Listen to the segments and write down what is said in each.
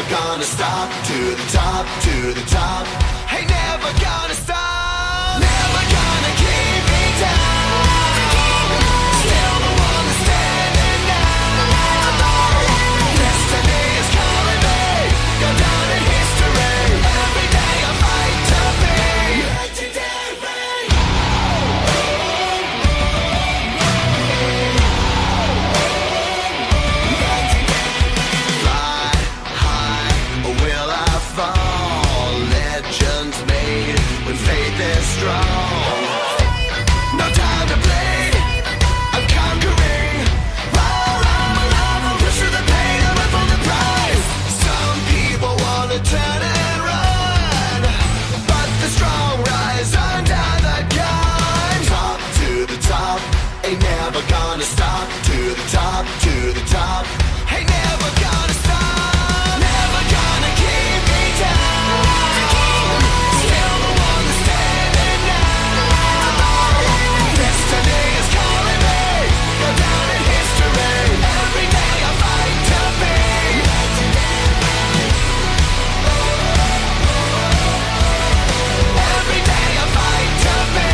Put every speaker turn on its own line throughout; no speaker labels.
never gonna stop. To the top, to the top. Ain't never gonna stop. Never gonna keep me down. Still the one that's standing now. Destiny is calling me. Go down in history. Every day I fight to be legendary. Fly high, or will I fall? Legends made when faith is strong. No time to bleed. I'm conquering. Roll on my love, I'll push through the pain. I'm up for the prize. Some people wanna turn and run, but the strong rise under the gun. Top to the top, ain't never gonna stop. To the top, to the top, ain't never gonna stop. Never gonna keep me down. Still the one that's standing now. Destiny is calling me. Go down in history. Every day I fight to be legendary. Every day I fight to be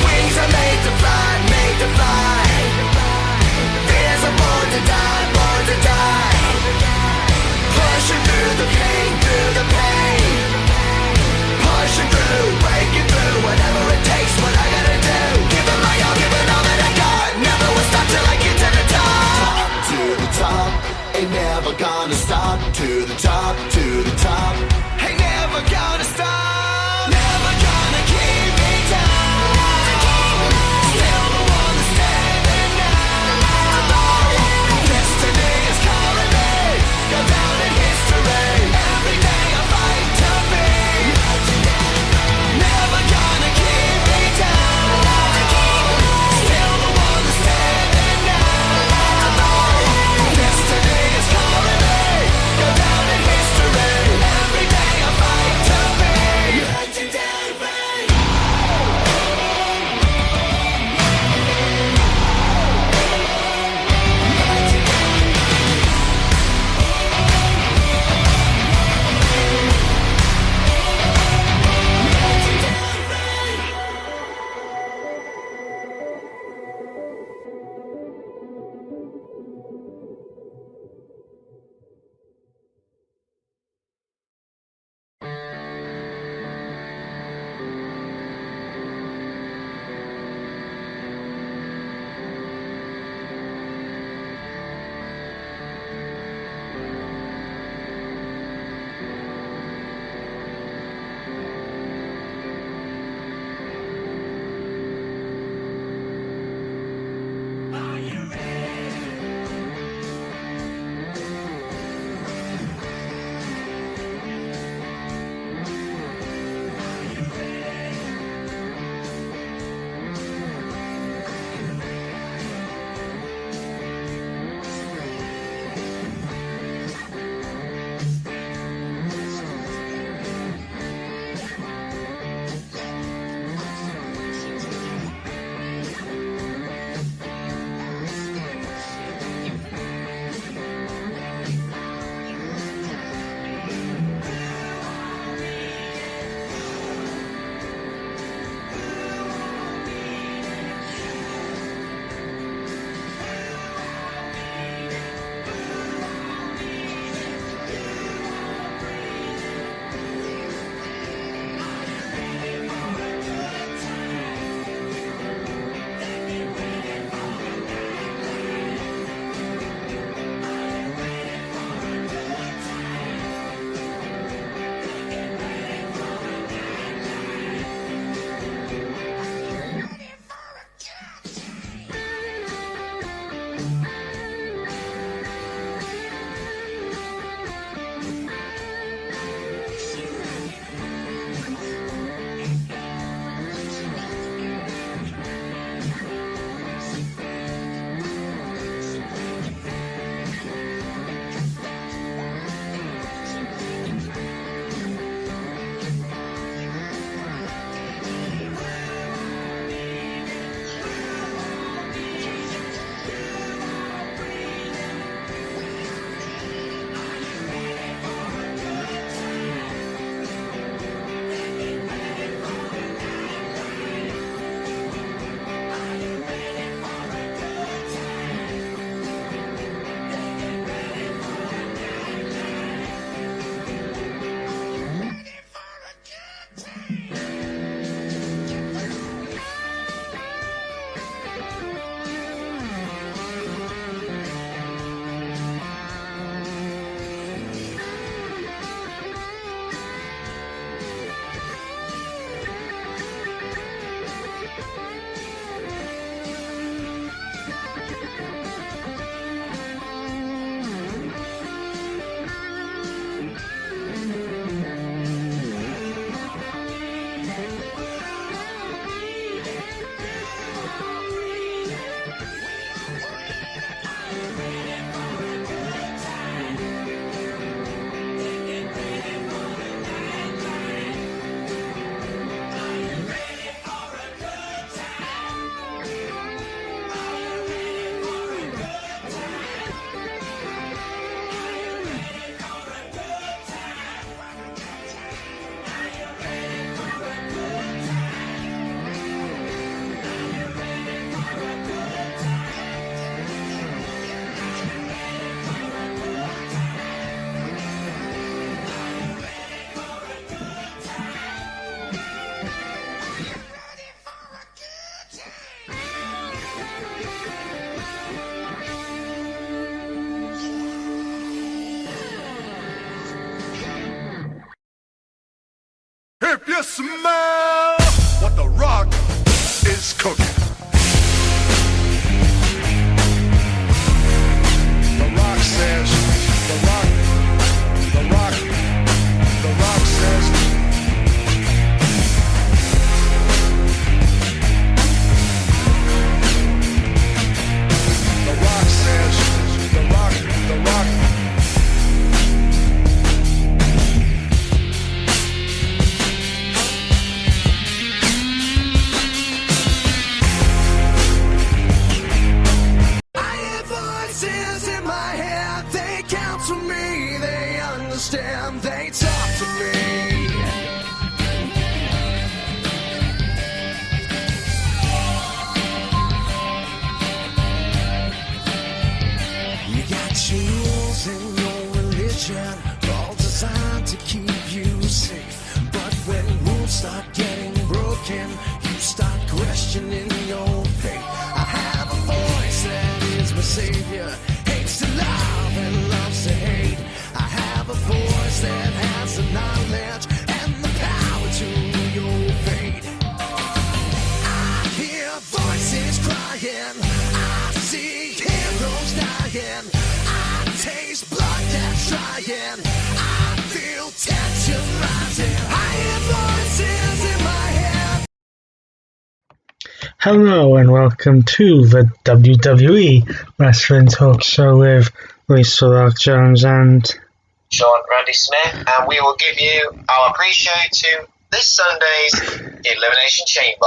wings are made to fly, made to fly. Fears are born to die, born to die. Pushing through the pain, through the pain. Pushing through, breaking through, whatever it takes, what I gotta do. Giving my all, giving all that I got. Never will stop till I get to the top. To the top, ain't never gonna stop. To the top, to the top, ain't never gonna stop. Never gonna keep me down. Still the one that's standing now. Destiny is calling me. Go down in history. you smell what The Rock is cooking? The Rock says, The Rock says, The Rock says, The Rock. I hear voices in my head, they counsel me, they understand, they talk to me. You got your rules and your religion, all designed to keep you safe. But when rules start getting broken, you start questioning your faith. I have a voice that is my savior, hates to love and loves to hate. I have a voice that has the knowledge and the power to your fate. I hear voices crying, I see heroes dying, I taste blood that's drying, I feel tension rising, I hear voices in my head.
Hello and welcome to the WWE Wrestling Talk Show with Lisa Rock Jones and
Sean Randy Smith, and we will give you our pre-show to this Sunday's Elimination Chamber.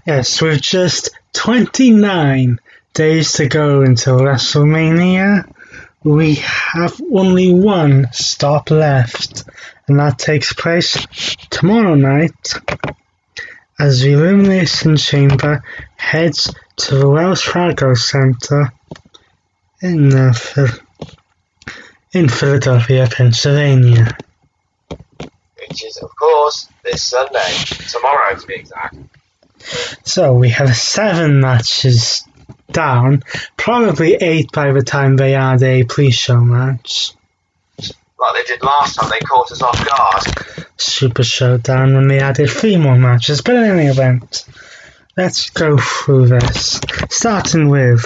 yes, with just 29 days to go until WrestleMania, we have only one stop left, and that takes place tomorrow night as the Elimination Chamber heads to the Wells Fargo Center in Philadelphia, Pennsylvania.
Which is, of course, this Sunday. Tomorrow, to be exact.
So we have 7 matches down, probably 8 by the time they add a pre-show match.
Like they did last time, they caught us off guard.
Super Showdown when they added 3 more matches, but in any event, let's go through this. Starting with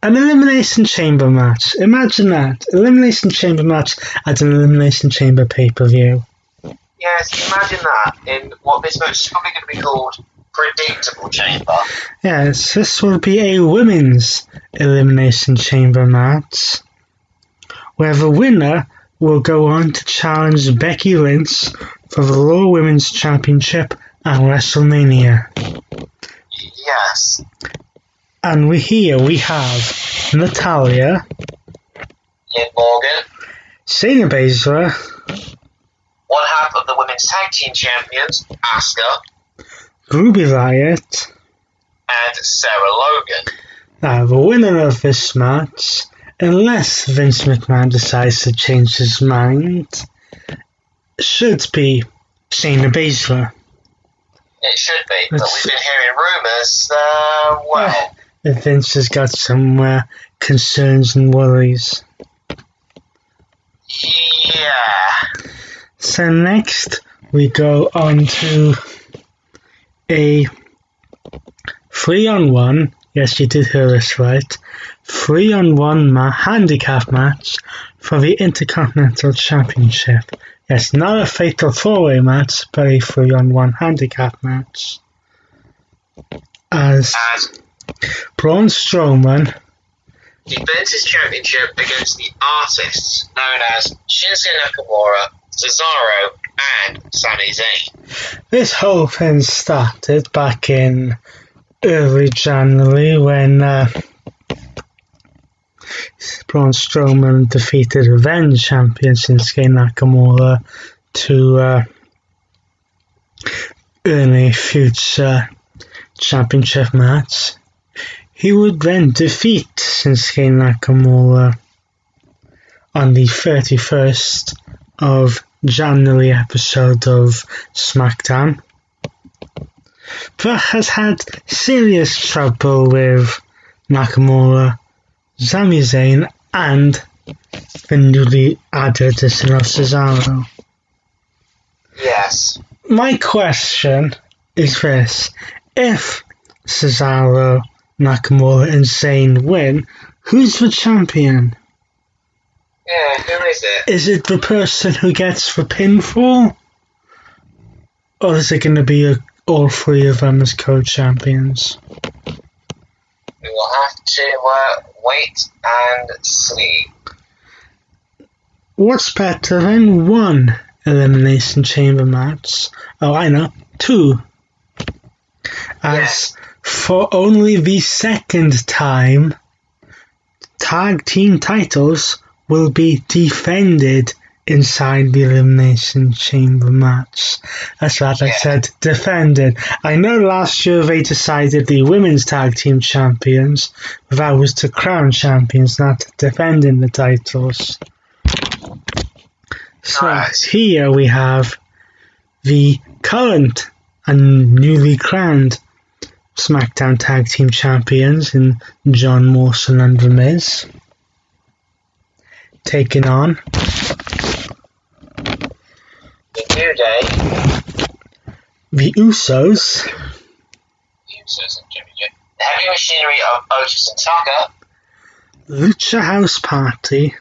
an Elimination Chamber match. Imagine that. Elimination Chamber match at an Elimination Chamber pay-per-view.
Yes, imagine that in what this match is probably going to be called Predictable Chamber.
Yes, this will be a women's Elimination Chamber match, where the winner will go on to challenge Becky Lynch for the Raw Women's Championship at WrestleMania.
Yes.
And we have Natalya,
Liv Morgan,
Shayna Baszler,
one half of the Women's Tag Team Champions, Asuka,
Ruby Riott.
and Sarah Logan.
Now, the winner of this match, unless Vince McMahon decides to change his mind, should be Shayna Baszler.
It should be, but we've been hearing rumours,
If Vince has got some concerns and worries.
Yeah.
So next, we go on to a 3-on-1, yes, you did hear this right, 3-on-1 handicap match for the Intercontinental Championship. Yes, not a fatal 4-way match, but a 3-on-1 handicap match. As Braun Strowman
defends his championship against the artists known as Shinsuke Nakamura, Cesaro, and Sami Zayn.
This whole thing started back in early January when Braun Strowman defeated the then champion Shinsuke Nakamura to earn a future championship match. He would then defeat Shinsuke Nakamura on the 31st of January episode of SmackDown, but has had serious trouble with Nakamura, Sami Zayn, and the newly added addition of Cesaro.
Yes.
My question is this. If Cesaro, Nakamura and Zayn win, who's the champion?
Yeah, who is it?
Is it the person who gets the pinfall? Or is it going to be all three of them as co-champions?
We will have to wait and see.
What's better than one Elimination Chamber match? Oh, I know. Two. As for only the second time, tag team titles will be defended inside the Elimination Chamber match. That's right, I said defended. I know last year they decided the women's tag team champions, that was to crown champions, not defending the titles. So here we have the current and newly crowned SmackDown Tag Team Champions in John Morrison and The Miz, taking on
the New Day,
the Usos,
and Jimmy J, the Heavy Machinery of Otis and Tucker,
Lucha House Party,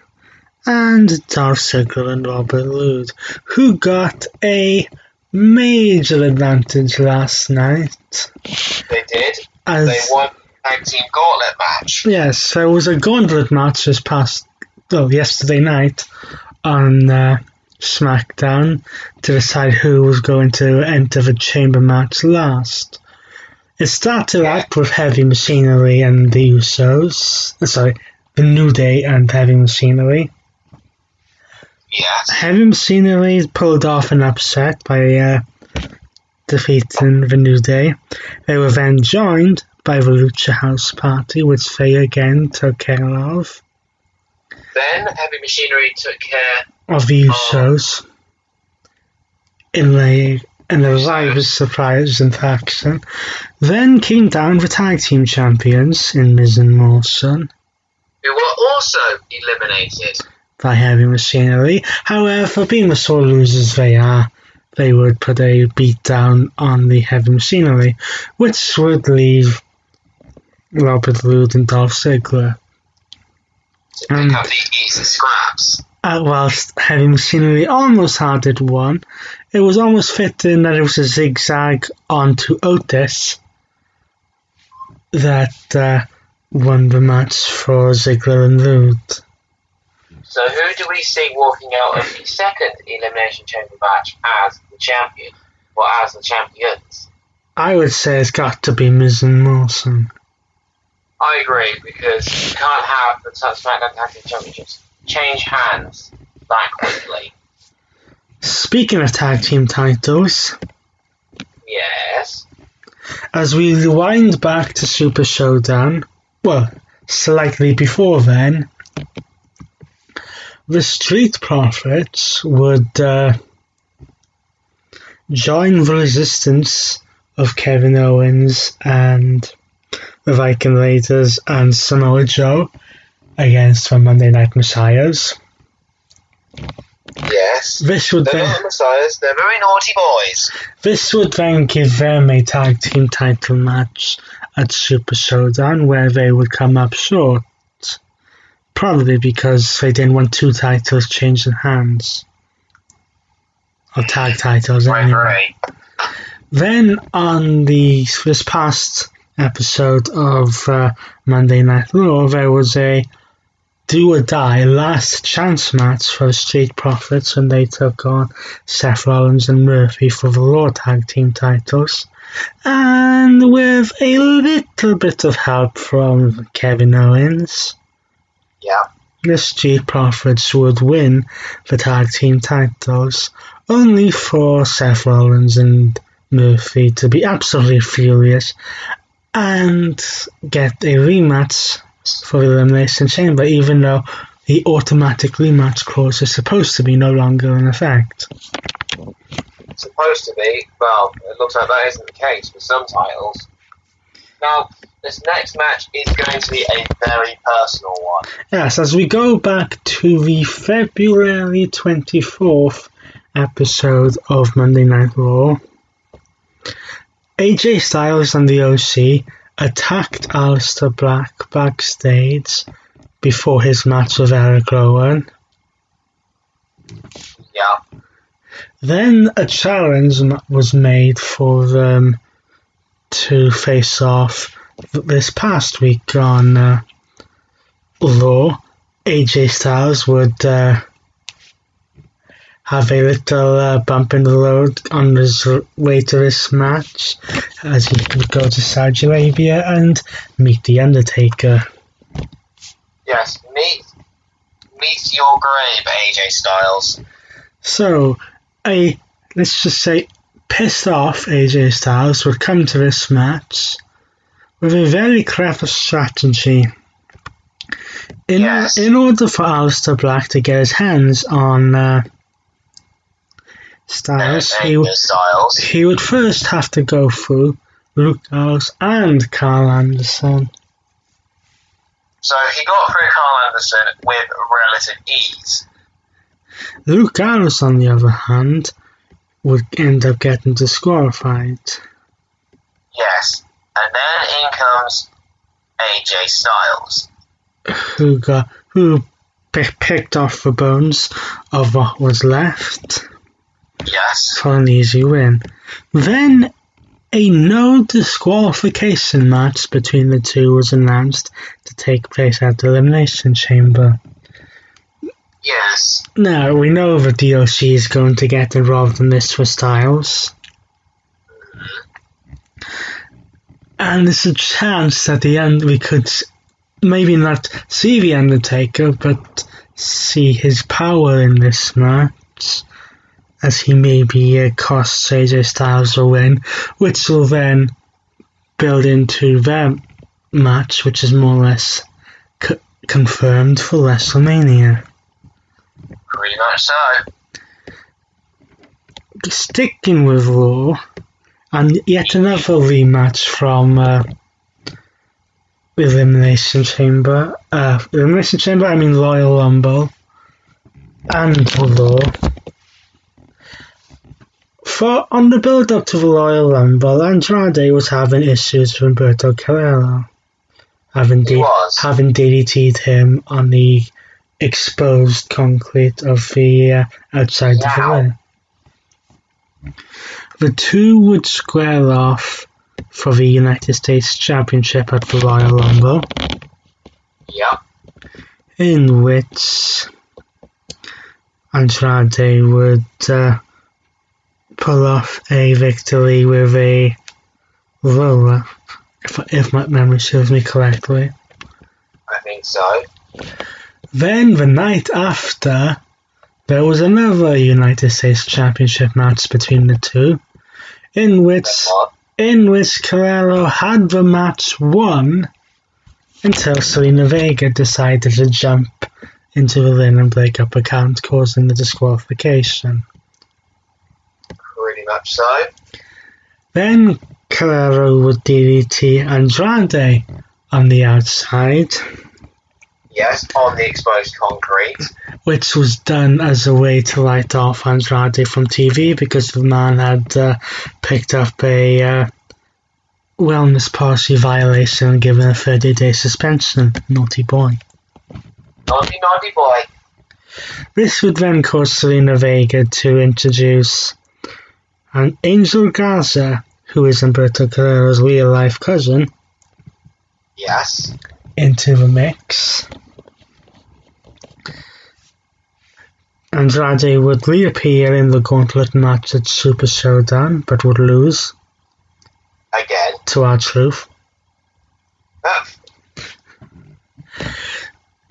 and Dolph Ziggler and Robert Roode, who got a major advantage last night.
They did. They won the tag team gauntlet match.
Yes, there was a gauntlet match yesterday night on SmackDown to decide who was going to enter the chamber match last. It started out with Heavy Machinery and the Usos. The New Day and Heavy Machinery.
Yes.
Heavy Machinery pulled off an upset by defeating the New Day. They were then joined by the Lucha House Party, which they again took care of.
Then Heavy Machinery took care
of the Usos and there was surprise and faction. Then came down the tag team champions in Miz and Morrison,
who were also eliminated
by Heavy Machinery. However, being the sore losers they are, they would put a beat down on the Heavy Machinery, which would leave Robert Roode and Dolph Ziggler
to pick up the easy scraps.
Whilst Heavy Machinery almost had it won, it was almost fitting that it was a zigzag onto Otis that won the match for Ziggler and Roode.
So who do we see walking out of the second Elimination Chamber match as the champion, or as the champions?
I would say it's got to be Miz and Morrison.
I agree, because you can't have the SmackDown Tag Team Championships change hands that quickly.
Speaking of tag team titles,
yes,
as we rewind back to Super Showdown, slightly before then, the Street Profits would join the resistance of Kevin Owens and the Viking Raiders and Samoa Joe against the Monday Night Messiahs.
Yes.
They're
not Messiahs, they're very naughty boys.
This would then give them a tag team title match at Super Showdown where they would come up short. Probably because they didn't want two titles changing hands. Or tag titles anyway.
Right.
Then on this past episode of Monday Night Raw, there was a do or die last chance match for the Street Profits when they took on Seth Rollins and Murphy for the Raw Tag Team titles. And with a little bit of help from Kevin Owens, the Street Profits would win the tag team titles, only for Seth Rollins and Murphy to be absolutely furious and get a rematch for the Elimination Chamber, even though the automatic rematch clause is supposed to be no longer in effect.
Supposed to be? Well, it looks like that isn't the case for some titles. Now, this next match is going to be a very personal one.
Yes, as we go back to the February 24th episode of Monday Night Raw, AJ Styles and the OC attacked Aleister Black backstage before his match with Eric Rowan.
Yeah.
Then a challenge was made for them to face off this past week on Raw. AJ Styles would have a little bump in the road on his way to this match as he would go to Saudi Arabia and meet The Undertaker.
Yes, meet your grave, AJ Styles.
So, let's just say, pissed off AJ Styles would come to this match with a very clever strategy. In order for Aleister Black to get his hands on Styles, he would first have to go through Luke Gallows and Carl Anderson.
So he got through Carl Anderson with relative ease.
Luke Gallows, on the other hand, would end up getting disqualified.
Yes, and then in comes AJ Styles,
who picked off the bones of what was left.
Yes.
For an easy win. Then a no disqualification match between the two was announced to take place at the Elimination Chamber.
Yes.
Now, we know the DLC is going to get involved in this for Styles. And there's a chance at the end we could maybe not see The Undertaker, but see his power in this match, as he maybe costs AJ Styles a win, which will then build into their match, which is more or less confirmed for WrestleMania.
Pretty much so.
Sticking with Raw, and yet another rematch from Elimination Chamber. Elimination Chamber, I mean Royal Rumble, and Raw. On the build-up to the Royal Rumble, Andrade was having issues with Humberto Carrero, having DDT'd him on the exposed concrete of the outside of the ring. The two would square off for the United States Championship at the Royal Rumble.
Yeah.
In which Andrade would pull off a victory with a roller, if my memory serves me correctly.
I think so.
Then the night after, there was another United States Championship match between the two, in which Carrero had the match won until Selena Vega decided to jump into the ring and break up a count, causing the disqualification.
Pretty much so.
Then Carrero would DDT Andrade on the outside.
Yes, on the exposed concrete.
Which was done as a way to write off Andrade from TV because the man had picked up a wellness policy violation and given a 30-day suspension. Naughty boy.
Naughty boy.
This would then cause Selena Vega to introduce an Angel Garza, who is Humberto Carrero's real-life cousin.
Yes.
Into the mix. Andrade would reappear in the gauntlet match at Super Showdown, but would lose.
Again.
To R-Truth.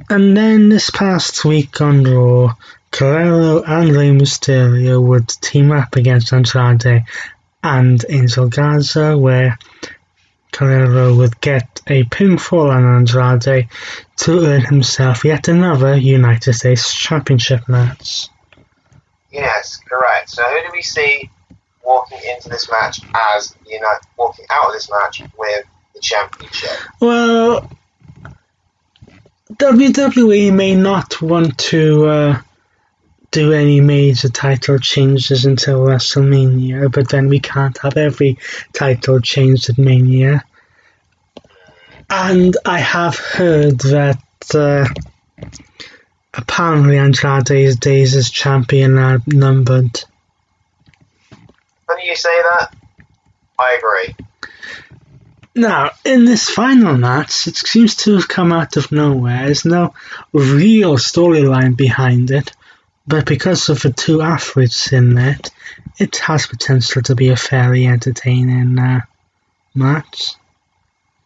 And then this past week on Raw, Carrero and Rey Mysterio would team up against Andrade and Angel Garza, where Carrero would get a pinfall on Andrade to earn himself yet another United States Championship match.
Yes, correct. So who do we see walking into this match walking out of this match with the championship?
Well, WWE may not want to do any major title changes until WrestleMania, but then we can't have every title changed at Mania. And I have heard that apparently Andrade's days as champion are numbered.
When you say that, I agree.
Now, in this final match, it seems to have come out of nowhere. There's no real storyline behind it, but because of the two athletes in it, it has potential to be a fairly entertaining match.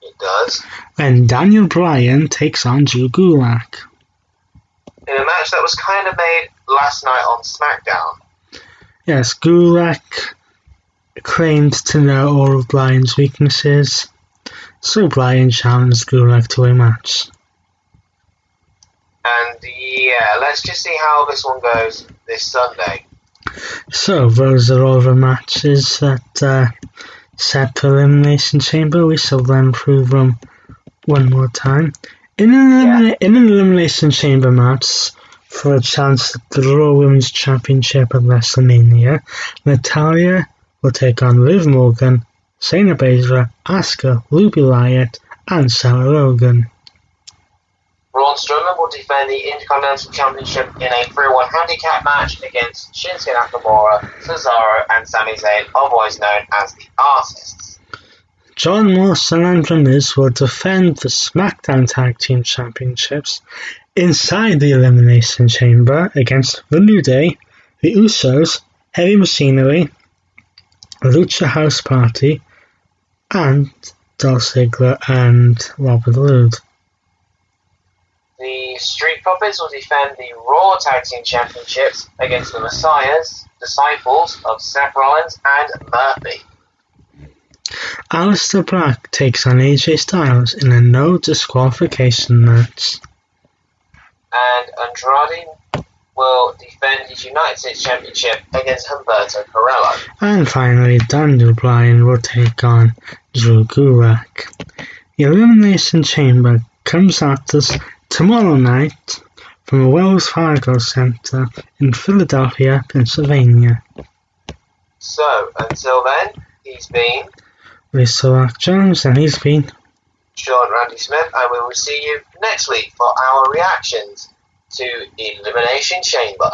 It does.
And Daniel Bryan takes on Drew Gulak.
In a match that was kind of made last night on SmackDown.
Yes, Gulak claimed to know all of Bryan's weaknesses, so Bryan challenged Gulak to a match.
And yeah, let's just see how this one goes this Sunday.
So those are all the matches that set for Elimination Chamber. We shall run through them one more time. In an Elimination Chamber match for a chance at the Raw Women's Championship at WrestleMania, Natalya will take on Liv Morgan, Shayna Baszler, Asuka, Ruby Riott, and Sarah Logan.
Braun Strowman will defend the Intercontinental Championship in a 3-1 handicap match against Shinsuke Nakamura, Cesaro, and Sami Zayn, otherwise known as the Artists.
John Morrison and The Miz will defend the SmackDown Tag Team Championships inside the Elimination Chamber against The New Day, The Usos, Heavy Machinery, Lucha House Party, and Dolph Ziggler and Robert Roode.
The Street Profits will defend the Raw Tag Team Championships against the Messiahs, disciples of Seth Rollins and Murphy.
Aleister Black takes on AJ Styles in a no disqualification match.
And Andrade will defend his United States Championship against Humberto Carrillo.
And finally, Daniel Bryan will take on Drew Gulak. The Elimination Chamber comes at us tomorrow night from the Wells Fargo Center in Philadelphia, Pennsylvania.
So, until then, he's been
Mr. Rock Jones, and he's been
Sean Randy Smith, and we will see you next week for our reactions to Elimination Chamber.